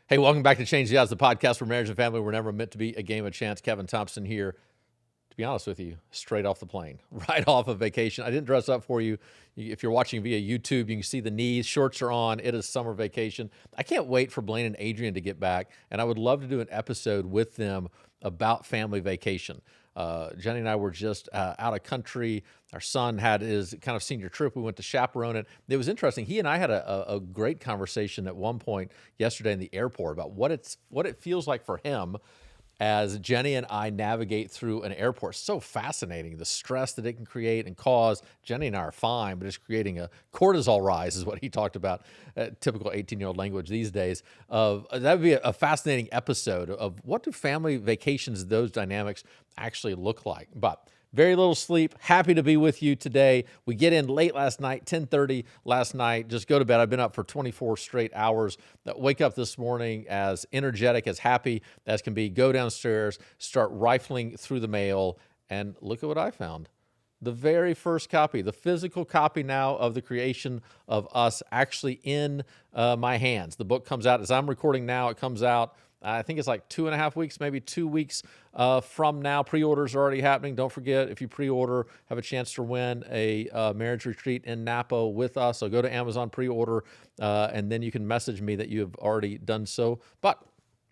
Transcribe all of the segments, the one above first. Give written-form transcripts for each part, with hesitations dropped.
Hey, welcome back to Change the Odds, the podcast where marriage and family were never meant to be a game of chance. Kevin Thompson here. To be honest with you, straight off the plane, right off of vacation. I didn't dress up for you. If you're watching via YouTube, you can see the knees. Shorts are on. It is summer vacation. I can't wait for Blaine and Adrian to get back, and I would love to do an episode with them about family vacation. Jenny and I were just out of country. Our son had his kind of senior trip. We went to chaperone it. It was interesting. He and I had a great conversation at one point yesterday in the airport about what it feels like for him as Jenny and I navigate through an airport. So fascinating, the stress that it can create and cause. Jenny and I are fine, but it's creating a cortisol rise is what he talked about, typical 18-year-old language these days. That would be a fascinating episode of what do family vacations, those dynamics actually look like. But very little sleep. Happy to be with you today. We get in late last night, 10:30 last night. Just go to bed. I've been up for 24 straight hours. Wake up this morning as energetic, as happy as can be. Go downstairs, start rifling through the mail, and look at what I found. The very first copy, the physical copy now of The Creation of Us actually in my hands. The book comes out as I'm recording now. It comes out I think it's like 2.5 weeks, maybe 2 weeks from now. Pre-orders are already happening. Don't forget, if you pre-order, have a chance to win a marriage retreat in Napa with us. So go to Amazon, pre-order, and then you can message me that you have already done so. But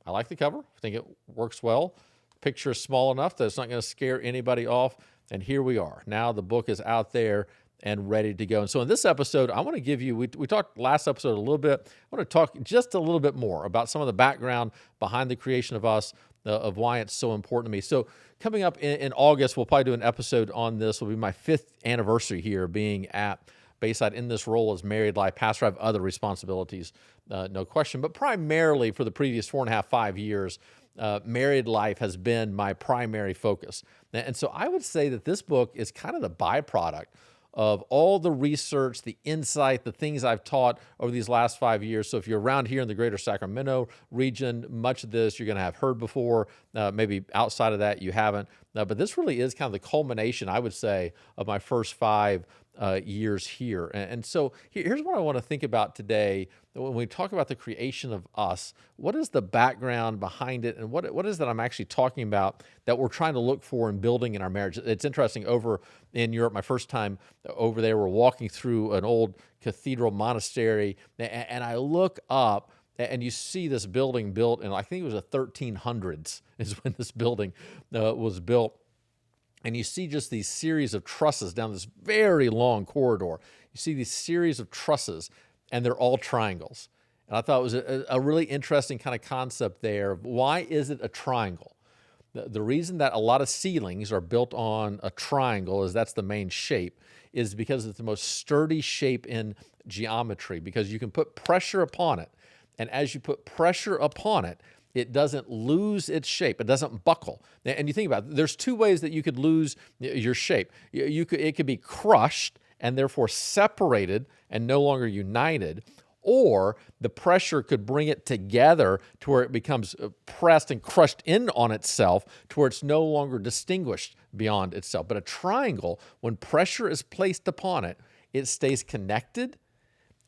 I like the cover. I think it works well. Picture is small enough that it's not going to scare anybody off. And here we are. Now the book is out there and ready to go. And so in this episode, I want to give you, we talked last episode a little bit, I want to talk just a little bit more about some of the background behind the creation of us, of why it's so important to me. So coming up in August, we'll probably do an episode on this. Will be my 5th anniversary here being at Bayside in this role as married life pastor. I have other responsibilities, no question, but primarily for the previous 4.5, 5 years, married life has been my primary focus. And so I would say that this book is kind of the byproduct of all the research, the insight, the things I've taught over these last 5 years. So if you're around here in the greater Sacramento region, much of this you're going to have heard before. Maybe outside of that, you haven't. But this really is kind of the culmination, I would say, of my first 5 years here. And so here's what I want to think about today. When we talk about the creation of us, what is the background behind it? And what is that I'm actually talking about that we're trying to look for in building in our marriage? It's interesting, over in Europe, my first time over there, we're walking through an old cathedral monastery, and I look up and you see this building built in, I think it was the 1300s is when this building was built. And you see just these series of trusses down this very long corridor. You see these series of trusses, and they're all triangles. And I thought it was a really interesting kind of concept there. Why is it a triangle? The reason that a lot of ceilings are built on a triangle, as that's the main shape, is because it's the most sturdy shape in geometry, because you can put pressure upon it. And as you put pressure upon it, it doesn't lose its shape. It doesn't buckle. And you think about it, there's 2 ways that you could lose your shape. It could be crushed and therefore separated and no longer united, or the pressure could bring it together to where it becomes pressed and crushed in on itself to where it's no longer distinguished beyond itself. But a triangle, when pressure is placed upon it, it stays connected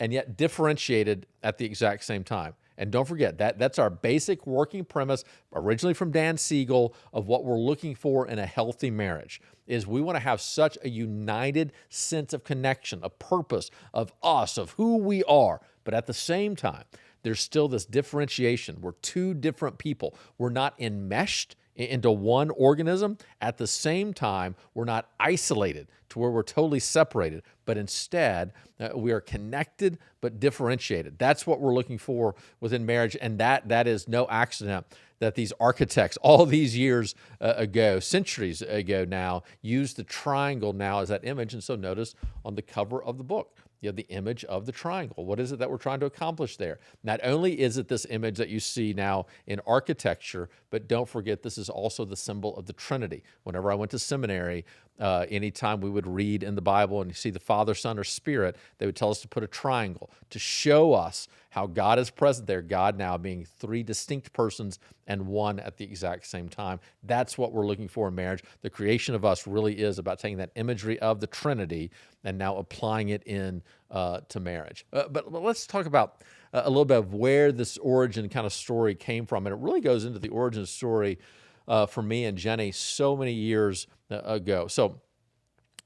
and yet differentiated at the exact same time. And don't forget, that's our basic working premise, originally from Dan Siegel, of what we're looking for in a healthy marriage, is we want to have such a united sense of connection, a purpose of us, of who we are. But at the same time, there's still this differentiation. We're 2 different people. We're not enmeshed into one organism. At the same time, we're not isolated to where we're totally separated, but instead we are connected but differentiated. That's what we're looking for within marriage, and that is no accident that these architects all these years ago, centuries ago now, used the triangle now as that image. And so notice on the cover of the book, you have the image of the triangle. What is it that we're trying to accomplish there? Not only is it this image that you see now in architecture, but don't forget this is also the symbol of the Trinity. Whenever I went to seminary, anytime we would read in the Bible and you see the Father, Son, or Spirit, they would tell us to put a triangle to show us how God is present there, God now being 3 distinct persons and one at the exact same time. That's what we're looking for in marriage. The creation of us really is about taking that imagery of the Trinity and now applying it in to marriage. But let's talk about a little bit of where this origin kind of story came from. And it really goes into the origin story for me and Jenny so many years ago. So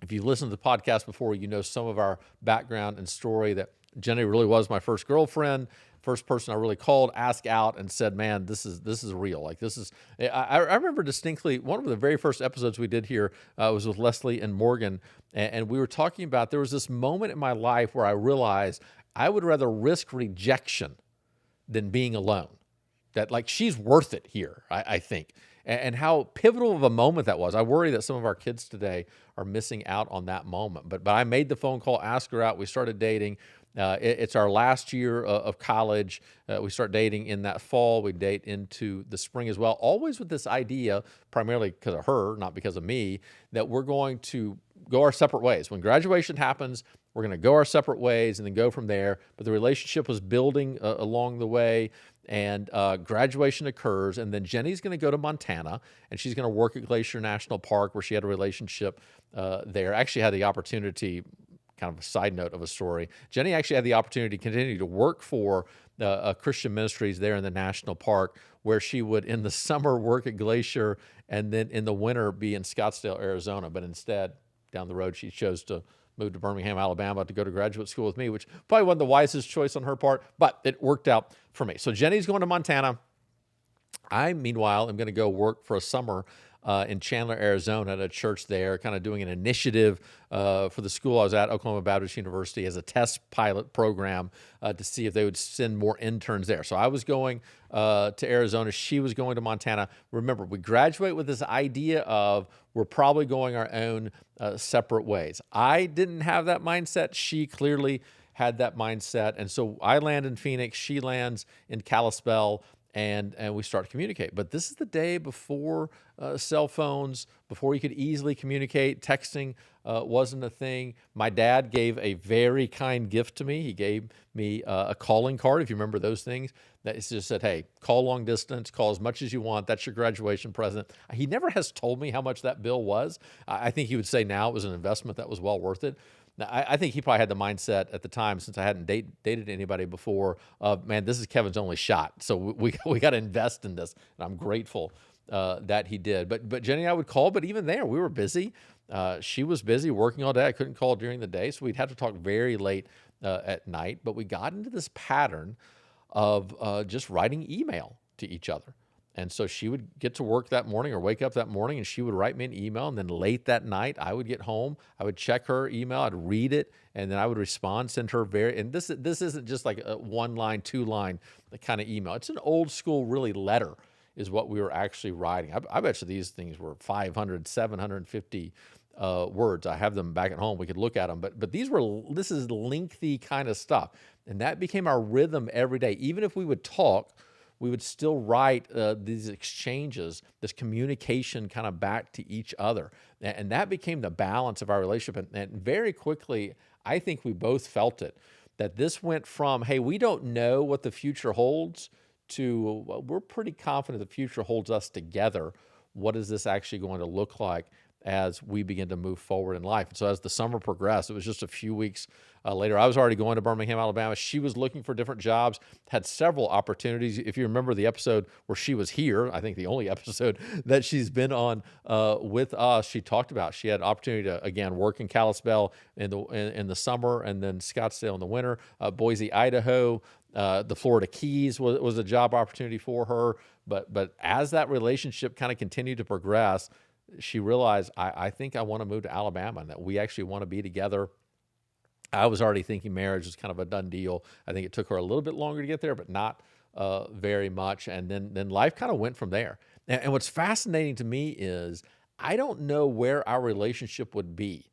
if you've listened to the podcast before, you know some of our background and story, that Jenny really was my first girlfriend, first person I really called, asked out, and said, man, this is real. Like, this is, I remember distinctly, one of the very first episodes we did here was with Leslie and Morgan, and we were talking about, there was this moment in my life where I realized I would rather risk rejection than being alone. That, like, she's worth it here, I think. And how pivotal of a moment that was. I worry that some of our kids today are missing out on that moment. But I made the phone call, asked her out. We started dating. It's our last year of college. We start dating in that fall. We date into the spring as well. Always with this idea, primarily because of her, not because of me, that we're going to go our separate ways. When graduation happens, we're going to go our separate ways and then go from there. But the relationship was building along the way. And graduation occurs, and then Jenny's going to go to Montana, and she's going to work at Glacier National Park, where she had a relationship there. Actually had the opportunity, kind of a side note of a story, Jenny actually had the opportunity to continue to work for Christian Ministries there in the national park, where she would, in the summer, work at Glacier, and then in the winter be in Scottsdale, Arizona. But instead, down the road, she chose to moved to Birmingham, Alabama to go to graduate school with me, which probably wasn't the wisest choice on her part, but it worked out for me. So Jenny's going to Montana. I, meanwhile, am going to go work for a summer in Chandler, Arizona at a church there, kind of doing an initiative for the school I was at, Oklahoma Baptist University, as a test pilot program to see if they would send more interns there. So I was going to Arizona. She was going to Montana. Remember, we graduate with this idea of we're probably going our own separate ways. I didn't have that mindset. She clearly had that mindset. And so I land in Phoenix. She lands in Kalispell. And we start to communicate. But this is the day before cell phones, before you could easily communicate. Texting wasn't a thing. My dad gave a very kind gift to me. He gave me a calling card, if you remember those things. That just said, hey, call long distance, call as much as you want. That's your graduation present. He never has told me how much that bill was. I think he would say now it was an investment that was well worth it. Now, I think he probably had the mindset at the time, since I hadn't dated anybody before, of, man, this is Kevin's only shot. So we got to invest in this. And I'm grateful that he did. But Jenny and I would call, but even there, we were busy. She was busy working all day. I couldn't call during the day, so we'd have to talk very late at night. But we got into this pattern of just writing email to each other. And so she would get to work that morning or wake up that morning, and she would write me an email. And then late that night, I would get home. I would check her email. I'd read it, and then I would respond, send her and this isn't just like a 1-line, 2-line kind of email. It's an old school, really, letter is what we were actually writing. I bet you these things were 500, 750 words. I have them back at home. We could look at them. But this is lengthy kind of stuff. And that became our rhythm every day. Even if we would talk, we would still write these exchanges, this communication kind of back to each other. And that became the balance of our relationship. And very quickly, I think we both felt it, that this went from, hey, we don't know what the future holds, to, well, we're pretty confident the future holds us together. What is this actually going to look like as we begin to move forward in life? And so as the summer progressed, it was just a few weeks later, I was already going to Birmingham, Alabama. She was looking for different jobs, had several opportunities. If you remember the episode where she was here, I think the only episode that she's been on with us, she talked about she had opportunity to, again, work in Kalispell in the summer, and then Scottsdale in the winter, Boise, Idaho. The Florida Keys was a job opportunity for her. But as that relationship kind of continued to progress, she realized, I think I want to move to Alabama, and that we actually want to be together. I was already thinking marriage was kind of a done deal. I think it took her a little bit longer to get there, but not very much. And then life kind of went from there. And what's fascinating to me is I don't know where our relationship would be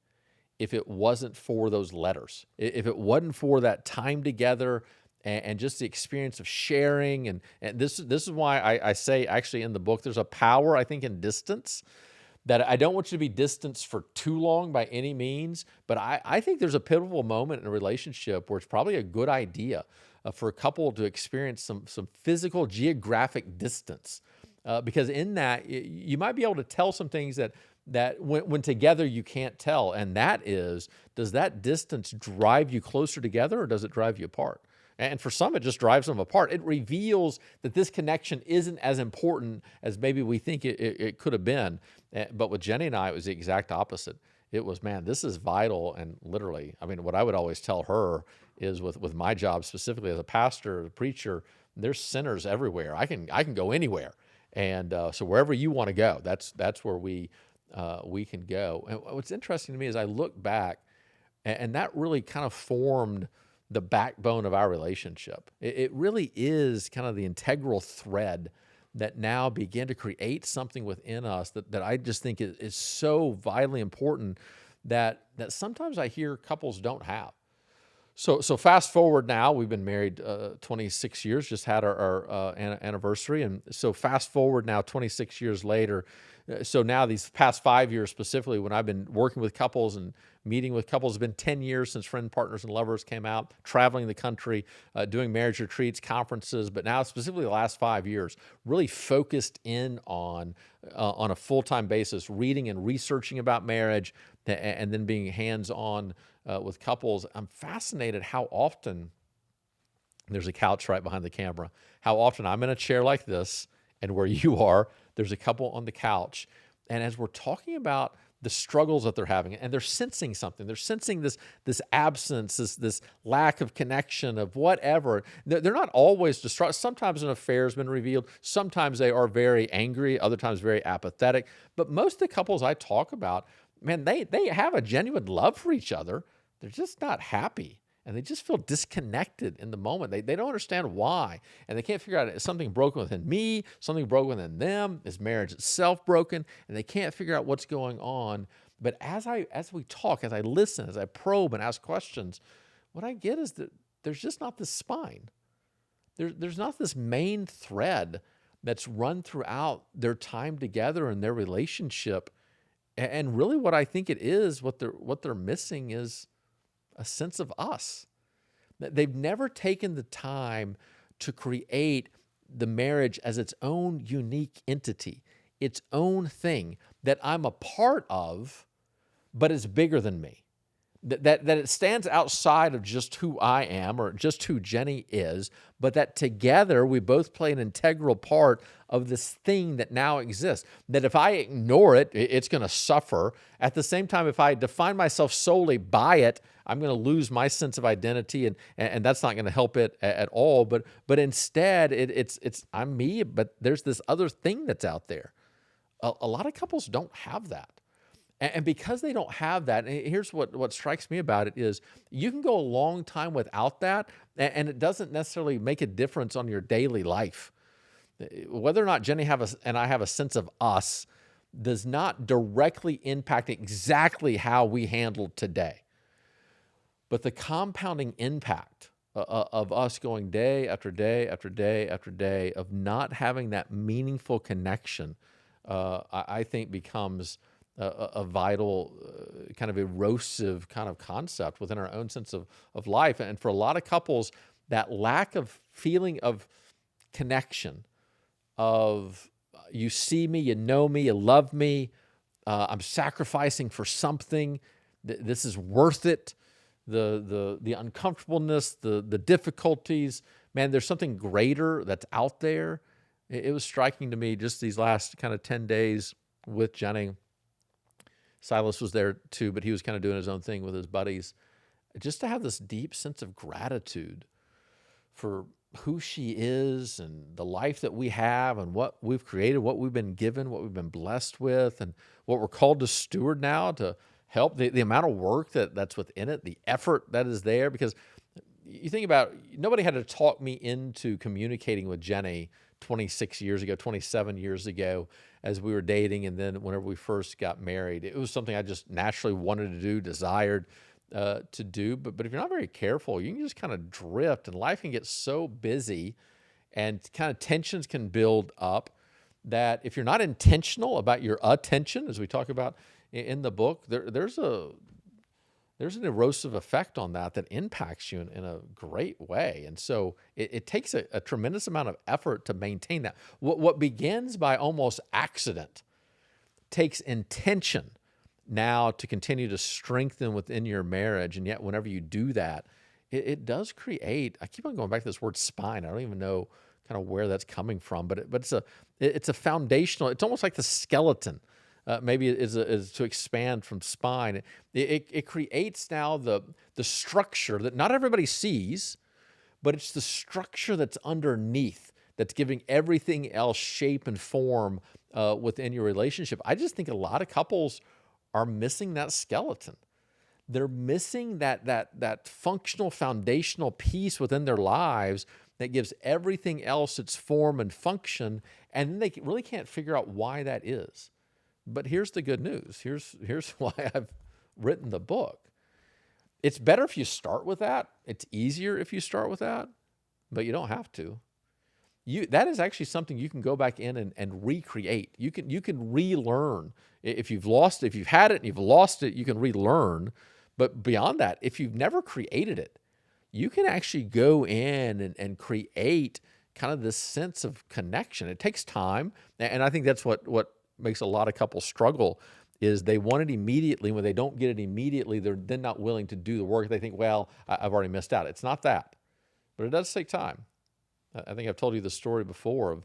if it wasn't for those letters, if it wasn't for that time together and just the experience of sharing. And this is why I say, actually, in the book, there's a power, I think, in distance, that I don't want you to be distanced for too long by any means, but I think there's a pivotal moment in a relationship where it's probably a good idea for a couple to experience some physical, geographic distance, because in that, you might be able to tell some things that when together you can't tell, and that is, does that distance drive you closer together, or does it drive you apart? And for some, it just drives them apart. It reveals that this connection isn't as important as maybe we think it could have been. But with Jenny and I, it was the exact opposite. It was, man, this is vital. And literally, I mean, what I would always tell her is with my job specifically as a pastor, a preacher, there's sinners everywhere. I can go anywhere. And so wherever you want to go, that's where we can go. And what's interesting to me is I look back, and that really kind of formed the backbone of our relationship. It really is kind of the integral thread that now began to create something within us that I just think is so vitally important that sometimes I hear couples don't have. So fast forward now, we've been married 26 years, just had our anniversary. And so fast forward now 26 years later. So now these past 5 years specifically, when I've been working with couples and meeting with couples, it's been 10 years since Friend, Partners, and Lovers came out, traveling the country, doing marriage retreats, conferences, but now specifically the last 5 years, really focused in on a full-time basis, reading and researching about marriage, and then being hands-on with couples. I'm fascinated how often, there's a couch right behind the camera, how often I'm in a chair like this, and where you are, there's a couple on the couch. And as we're talking about the struggles that they're having, and they're sensing something, they're sensing this absence, this lack of connection of whatever. They're not always distraught. Sometimes an affair has been revealed. Sometimes they are very angry. Other times very apathetic. But most of the couples I talk about, man, they have a genuine love for each other. They're just not happy. And they just feel disconnected in the moment. They don't understand why. And they can't figure out, is something broken within me, something broken within them, is marriage itself broken? And they can't figure out what's going on. But as we talk, as I listen, as I probe and ask questions, what I get is that there's just not this spine. There's not this main thread that's run throughout their time together and their relationship. And really what I think it is, what they're missing is a sense of us. They've never taken the time to create the marriage as its own unique entity, its own thing that I'm a part of, but it's bigger than me. That it stands outside of just who I am or just who Jenny is, but that together we both play an integral part of this thing that now exists. That if I ignore it, it's going to suffer. At the same time, if I define myself solely by it, I'm going to lose my sense of identity, and that's not going to help it at all. But instead, it's I'm me, but there's this other thing that's out there. A lot of couples don't have that. And because they don't have that, and here's what strikes me about it is you can go a long time without that, and it doesn't necessarily make a difference on your daily life. Whether or not Jenny and I have a sense of us does not directly impact exactly how we handle today. But the compounding impact of us going day after day after day after day of not having that meaningful connection, I think becomes a vital, kind of erosive kind of concept within our own sense of life. And for a lot of couples, that lack of feeling of connection, of you see me, you know me, you love me, I'm sacrificing for something, this is worth it, the uncomfortableness, the difficulties, man, there's something greater that's out there. It was striking to me just these last kind of 10 days with Jenny. Silas was there too, but he was kind of doing his own thing with his buddies. Just to have this deep sense of gratitude for who she is and the life that we have and what we've created, what we've been given, what we've been blessed with, and what we're called to steward now to help, the amount of work that's within it, the effort that is there. Because you think about, nobody had to talk me into communicating with Jenny 26 years ago, 27 years ago, as we were dating, and then whenever we first got married. It was something I just naturally wanted to do, desired to do. But if you're not very careful, you can just kind of drift, and life can get so busy, and kind of tensions can build up that if you're not intentional about your attention, as we talk about in the book, there's an erosive effect on that impacts you in a great way. And so it takes a tremendous amount of effort to maintain that. What begins by almost accident takes intention now to continue to strengthen within your marriage. And yet whenever you do that, it does create, I keep on going back to this word spine. I don't even know kind of where that's coming from, but it's a foundational, it's almost like the skeleton. Maybe is to expand from spine. It creates now the structure that not everybody sees, but it's the structure that's underneath that's giving everything else shape and form within your relationship. I just think a lot of couples are missing that skeleton. They're missing that functional, foundational piece within their lives that gives everything else its form and function, and then they really can't figure out why that is. But here's the good news. Here's why I've written the book. It's better if you start with that. It's easier if you start with that, but you don't have to. That is actually something you can go back in and recreate. You can relearn. If you've lost it, if you've had it and you've lost it, you can relearn. But beyond that, if you've never created it, you can actually go in and create kind of this sense of connection. It takes time, and I think that's what makes a lot of couples struggle is they want it immediately. When they don't get it immediately, they're then not willing to do the work. They think, well, I've already missed out. It's not that, but it does take time. I think I've told you the story before of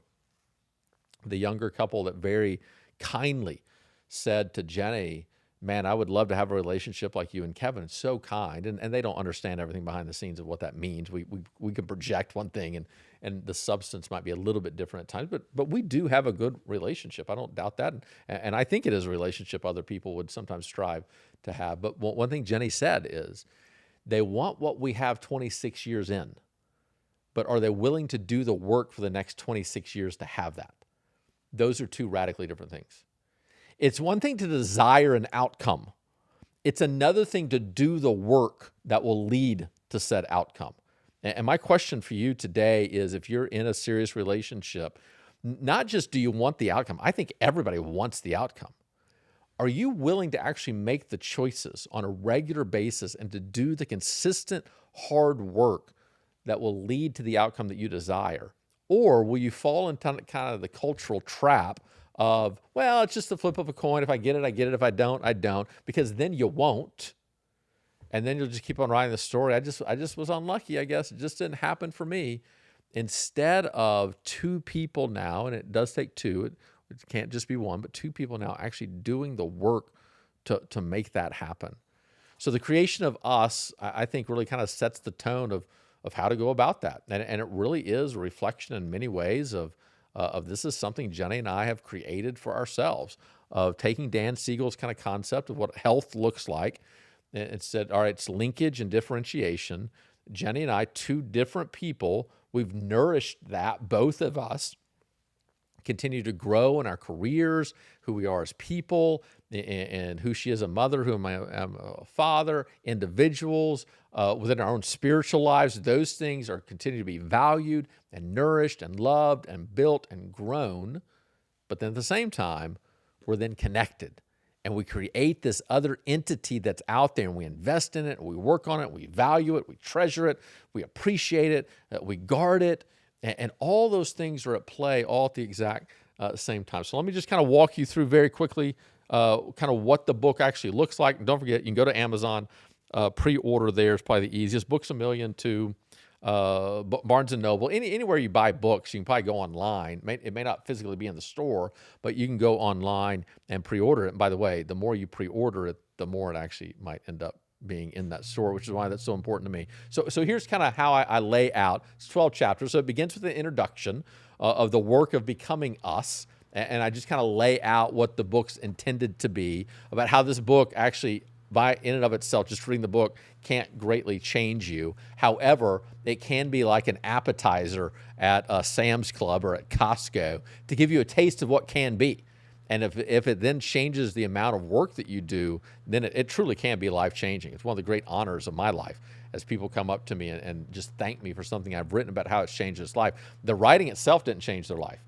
the younger couple that very kindly said to Jenny, man, I would love to have a relationship like you and Kevin. It's so kind. And they don't understand everything behind the scenes of what that means. We can project one thing and the substance might be a little bit different at times, but we do have a good relationship. I don't doubt that. And I think it is a relationship other people would sometimes strive to have. But one thing Jenny said is they want what we have 26 years in, but are they willing to do the work for the next 26 years to have that? Those are two radically different things. It's one thing to desire an outcome. It's another thing to do the work that will lead to said outcome. And my question for you today is, if you're in a serious relationship, not just do you want the outcome, I think everybody wants the outcome. Are you willing to actually make the choices on a regular basis and to do the consistent hard work that will lead to the outcome that you desire? Or will you fall into kind of the cultural trap of, well, it's just the flip of a coin. If I get it, I get it. If I don't, I don't. Because then you won't. And then you'll just keep on writing the story. I just was unlucky, I guess. It just didn't happen for me. Instead of two people now, and it does take two, it can't just be one, but two people now actually doing the work to make that happen. So the creation of us, I think, really kind of sets the tone of how to go about that. And it really is a reflection in many ways of this is something Jenny and I have created for ourselves, of taking Dan Siegel's kind of concept of what health looks like. It said, all right, it's linkage and differentiation. Jenny and I, two different people, we've nourished that, both of us, continue to grow in our careers, who we are as people, and who she is a mother, who I am a father, individuals, within our own spiritual lives. Those things are continue to be valued and nourished and loved and built and grown. But then at the same time, we're then connected. And we create this other entity that's out there, and we invest in it, and we work on it, we value it, we treasure it, we appreciate it, we guard it, and all those things are at play all at the exact same time. So let me just kind of walk you through very quickly kind of what the book actually looks like. And don't forget, you can go to Amazon, pre-order there is probably the easiest. Books A Million to Barnes & Noble. Anywhere you buy books, you can probably go online. It may not physically be in the store, but you can go online and pre-order it. And by the way, the more you pre-order it, the more it actually might end up being in that store, which is why that's so important to me. So here's kind of how I lay out. It's 12 chapters. So it begins with an introduction of the work of becoming us. And I just kind of lay out what the book's intended to be, about how this book actually, by in and of itself, just reading the book can't greatly change you. However, it can be like an appetizer at Sam's Club or at Costco to give you a taste of what can be. And if it then changes the amount of work that you do, then it truly can be life-changing. It's one of the great honors of my life, as people come up to me and just thank me for something I've written about how it's changed his life. The writing itself didn't change their life,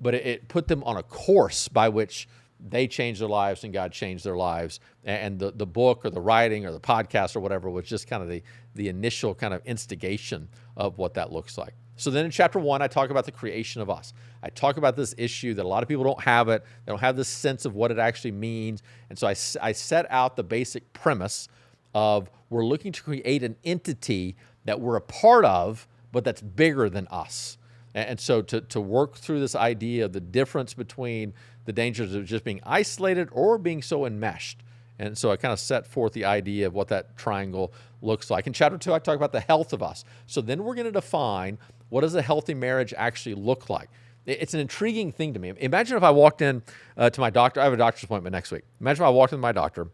but it put them on a course by which they changed their lives and God changed their lives. And the book or the writing or the podcast or whatever was just kind of the initial kind of instigation of what that looks like. So then in chapter 1, I talk about the creation of us. I talk about this issue that a lot of people don't have it. They don't have this sense of what it actually means. And so I set out the basic premise of we're looking to create an entity that we're a part of, but that's bigger than us. And so to work through this idea of the difference between the dangers of just being isolated or being so enmeshed. And so I kind of set forth the idea of what that triangle looks like. In chapter 2, I talk about the health of us. So then we're going to define, what does a healthy marriage actually look like? It's an intriguing thing to me. Imagine if I walked in to my doctor. I have a doctor's appointment next week. Imagine if I walked in to my doctor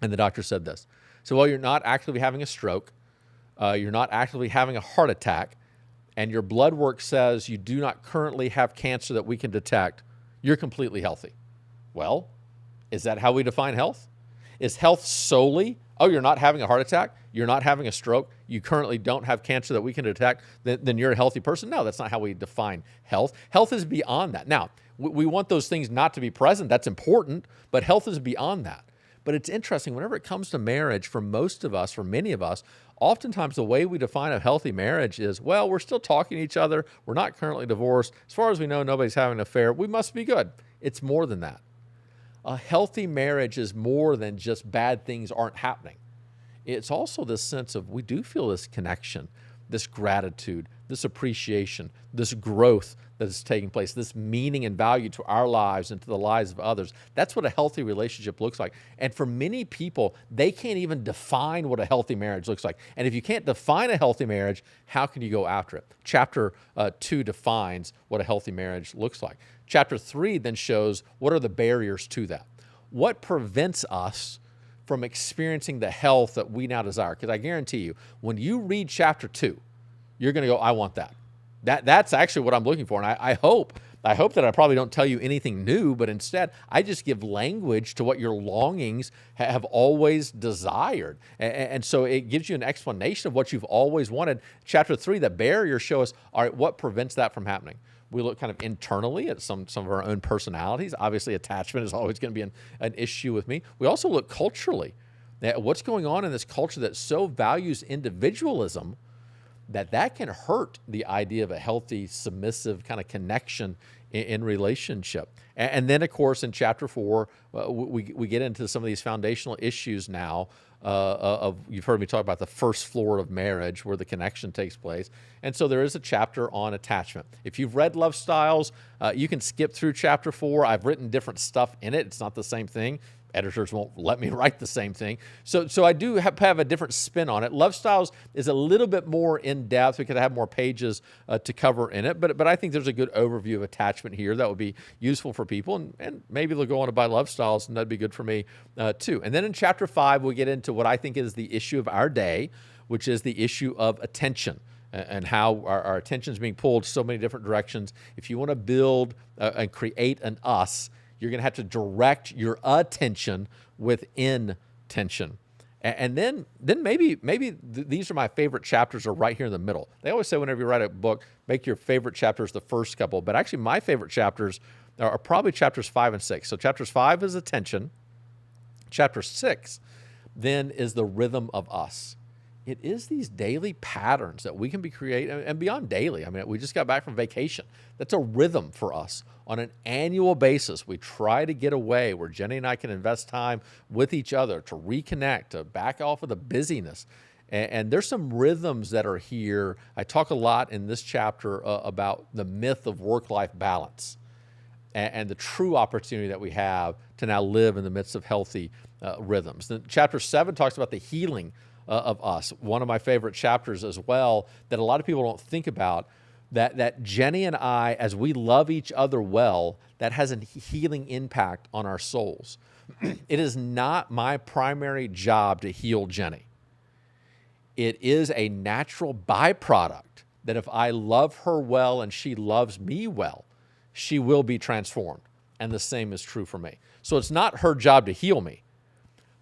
and the doctor said this. So, well, you're not actively having a stroke. You're not actively having a heart attack. And your blood work says you do not currently have cancer that we can detect. You're completely healthy. Well, is that how we define health? Is health solely, oh, you're not having a heart attack, you're not having a stroke, you currently don't have cancer that we can detect, then you're a healthy person? No, that's not how we define health. Health is beyond that. Now, we want those things not to be present. That's important, but health is beyond that. But it's interesting, whenever it comes to marriage, for most of us, for many of us, oftentimes the way we define a healthy marriage is, well, we're still talking to each other, we're not currently divorced, as far as we know, nobody's having an affair, we must be good. It's more than that. A healthy marriage is more than just bad things aren't happening. It's also this sense of we do feel this connection, this gratitude, this appreciation, this growth that is taking place, this meaning and value to our lives and to the lives of others. That's what a healthy relationship looks like. And for many people, they can't even define what a healthy marriage looks like. And if you can't define a healthy marriage, how can you go after it? Chapter 2 defines what a healthy marriage looks like. Chapter 3 then shows what are the barriers to that. What prevents us from experiencing the health that we now desire? Because I guarantee you, when you read chapter 2, you're going to go, I want that. That's actually what I'm looking for. And I hope that I probably don't tell you anything new, but instead I just give language to what your longings have always desired. And so it gives you an explanation of what you've always wanted. Chapter 3, the barriers show us, all right, what prevents that from happening? We look kind of internally at some of our own personalities. Obviously, attachment is always going to be an issue with me. We also look culturally at what's going on in this culture that so values individualism that can hurt the idea of a healthy, submissive kind of connection in relationship. And then, of course, in chapter 4, we get into some of these foundational issues now you've heard me talk about the first floor of marriage where the connection takes place. And so there is a chapter on attachment. If you've read Love Styles, you can skip through chapter 4. I've written different stuff in it. It's not the same thing. Editors won't let me write the same thing. So I do have a different spin on it. Love Styles is a little bit more in depth. We could have more pages to cover in it, but I think there's a good overview of attachment here that would be useful for people, and maybe they'll go on to buy Love Styles, and that'd be good for me too. And then in chapter 5, we get into what I think is the issue of our day, which is the issue of attention and how our attention is being pulled so many different directions. If you want to build and create an us, you're going to have to direct your attention within tension. And then maybe these are my favorite chapters are right here in the middle. They always say whenever you write a book, make your favorite chapters the first couple. But actually my favorite chapters are probably chapters 5 and 6. So chapters 5 is attention. Chapter 6 then is the rhythm of us. It is these daily patterns that we can be creating, and beyond daily. I mean, we just got back from vacation. That's a rhythm for us. On an annual basis, we try to get away where Jenny and I can invest time with each other to reconnect, to back off of the busyness. And there's some rhythms that are here. I talk a lot in this chapter about the myth of work-life balance and the true opportunity that we have to now live in the midst of healthy rhythms. Then chapter 7 talks about the healing of us. One of my favorite chapters as well that a lot of people don't think about, that Jenny and I, as we love each other well, that has a healing impact on our souls. It is not my primary job to heal Jenny. It is a natural byproduct that if I love her well and she loves me well, she will be transformed. And the same is true for me. So it's not her job to heal me,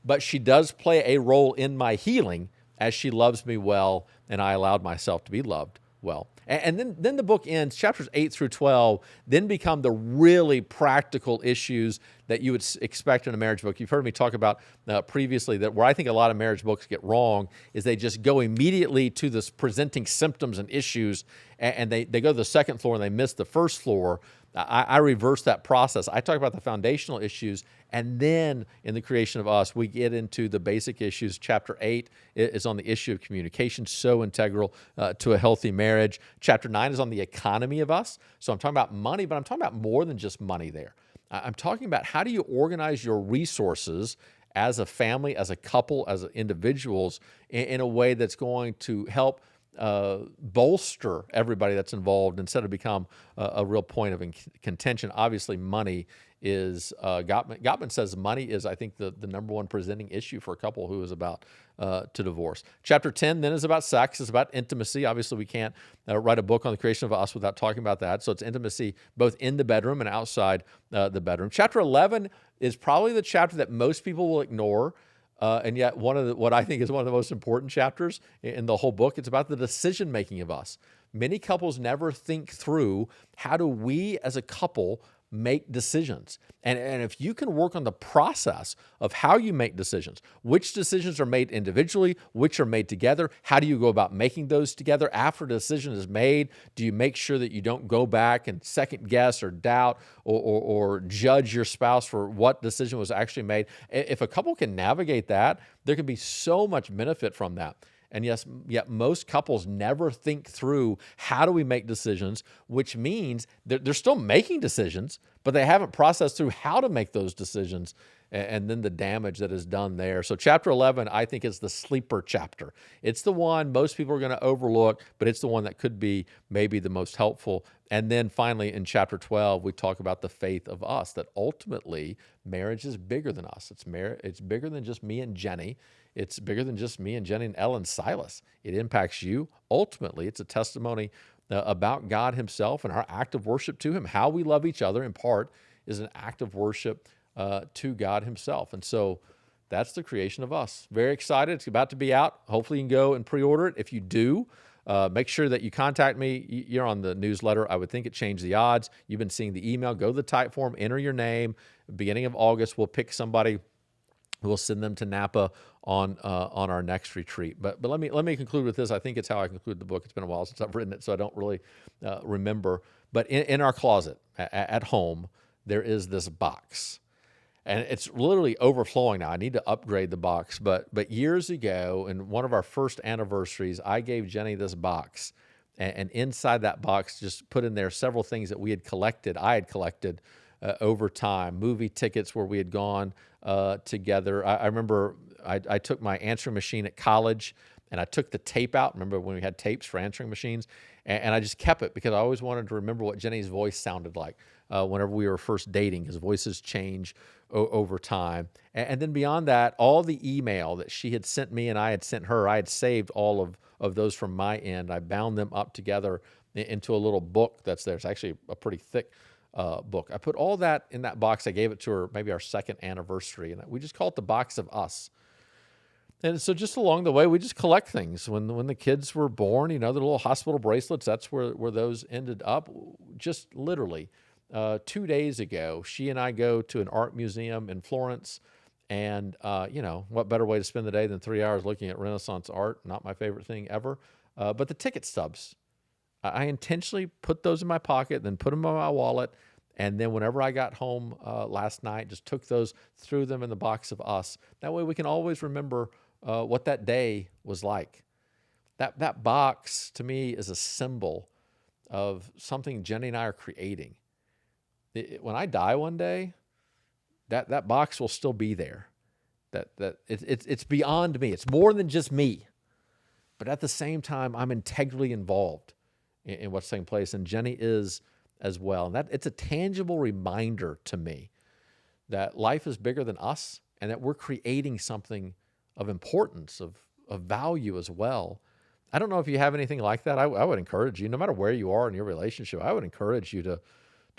but she does play a role in my healing as she loves me well and I allowed myself to be loved well. And then the book ends, chapters 8 through 12, then become the really practical issues that you would expect in a marriage book. You've heard me talk about previously that where I think a lot of marriage books get wrong is they just go immediately to this presenting symptoms and issues, and they go to the second floor and they miss the first floor. I reverse that process. I talk about the foundational issues, and then in the creation of us, we get into the basic issues. Chapter 8 is on the issue of communication, so integral to a healthy marriage. Chapter 9 is on the economy of us. So I'm talking about money, but I'm talking about more than just money there. I'm talking about how do you organize your resources as a family, as a couple, as individuals, in a way that's going to help bolster everybody that's involved instead of become a real point of contention. Obviously, money is, Gottman says money is, I think, the number one presenting issue for a couple who is about to divorce. Chapter 10 then is about sex. It's about intimacy. Obviously, we can't write a book on the creation of us without talking about that. So it's intimacy both in the bedroom and outside the bedroom. Chapter 11 is probably the chapter that most people will ignore. And yet what I think is one of the most important chapters in the whole book. It's about the decision-making of us. Many couples never think through how do we as a couple make decisions. And if you can work on the process of how you make decisions, which decisions are made individually, which are made together, how do you go about making those together? After a decision is made, do you make sure that you don't go back and second guess or doubt or judge your spouse for what decision was actually made? If a couple can navigate that, there can be so much benefit from that. And yet most couples never think through how do we make decisions, which means they're still making decisions, but they haven't processed through how to make those decisions and then the damage that is done there. So chapter 11, I think, is the sleeper chapter. It's the one most people are going to overlook, but it's the one that could be maybe the most helpful. And then finally, in chapter 12, we talk about the faith of us, that ultimately marriage is bigger than us. It's bigger than just me and Jenny. It's bigger than just me and Jenny and Ellen Silas. It impacts you. Ultimately, it's a testimony about God himself and our act of worship to him. How we love each other, in part, is an act of worship to God himself. And so that's the creation of us. Very excited. It's about to be out. Hopefully you can go and pre-order it. If you do, make sure that you contact me. You're on the newsletter. I would think it changed the odds. You've been seeing the email. Go to the type form, enter your name. Beginning of August, we'll pick somebody. We'll send them to Napa on our next retreat. But let me conclude with this. I think it's how I conclude the book. It's been a while since I've written it, so I don't really remember. But in our closet at home, there is this box. And it's literally overflowing now. I need to upgrade the box. But years ago, in one of our first anniversaries, I gave Jenny this box. And inside that box, just put in there several things that I had collected over time. Movie tickets where we had gone together. I remember I took my answering machine at college, and I took the tape out. Remember when we had tapes for answering machines? And I just kept it because I always wanted to remember what Jenny's voice sounded like whenever we were first dating, because voices change over time. And then beyond that, all the email that she had sent me and I had sent her, I had saved all of those from my end. I bound them up together into a little book that's there. It's actually a pretty thick book. I put all that in that box. I gave it to her maybe our second anniversary, and we just call it the box of us. And so just along the way, we just collect things. When the kids were born, the little hospital bracelets, that's where those ended up. Just literally 2 days ago, she and I go to an art museum in Florence. And, what better way to spend the day than 3 hours looking at Renaissance art? Not my favorite thing ever. But the ticket stubs. I intentionally put those in my pocket, then put them in my wallet. And then whenever I got home last night, just took those, threw them in the box of us. That way we can always remember what that day was like. That box, to me, is a symbol of something Jenny and I are creating. When I die one day, that box will still be there. It's beyond me. It's more than just me. But at the same time, I'm integrally involved in what's taking place, and Jenny is as well. And it's a tangible reminder to me that life is bigger than us and that we're creating something of importance, of value as well. I don't know if you have anything like that. I would encourage you, no matter where you are in your relationship, I would encourage you to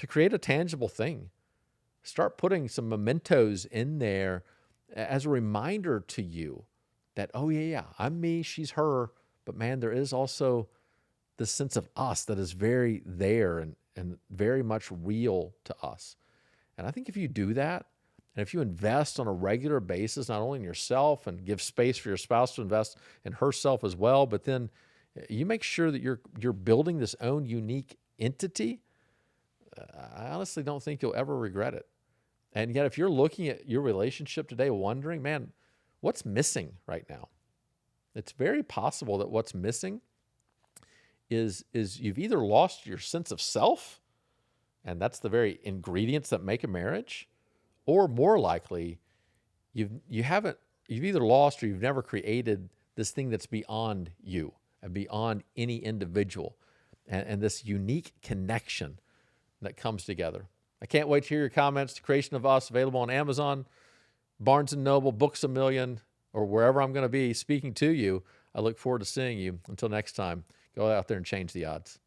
create a tangible thing. Start putting some mementos in there as a reminder to you that, oh yeah, I'm me, she's her, but man, there is also this sense of us that is very there and very much real to us. And I think if you do that, And if you invest on a regular basis, not only in yourself and give space for your spouse to invest in herself as well, but then you make sure that you're building this own unique entity, I honestly don't think you'll ever regret it. And yet, if you're looking at your relationship today wondering, man, what's missing right now? It's very possible that what's missing is you've either lost your sense of self, and that's the very ingredients that make a marriage, or more likely, you've either lost or you've never created this thing that's beyond you and beyond any individual, and this unique connection that comes together. I can't wait to hear your comments. The Creation of Us, available on Amazon, Barnes & Noble, Books A Million, or wherever I'm going to be speaking to you. I look forward to seeing you. Until next time, go out there and change the odds.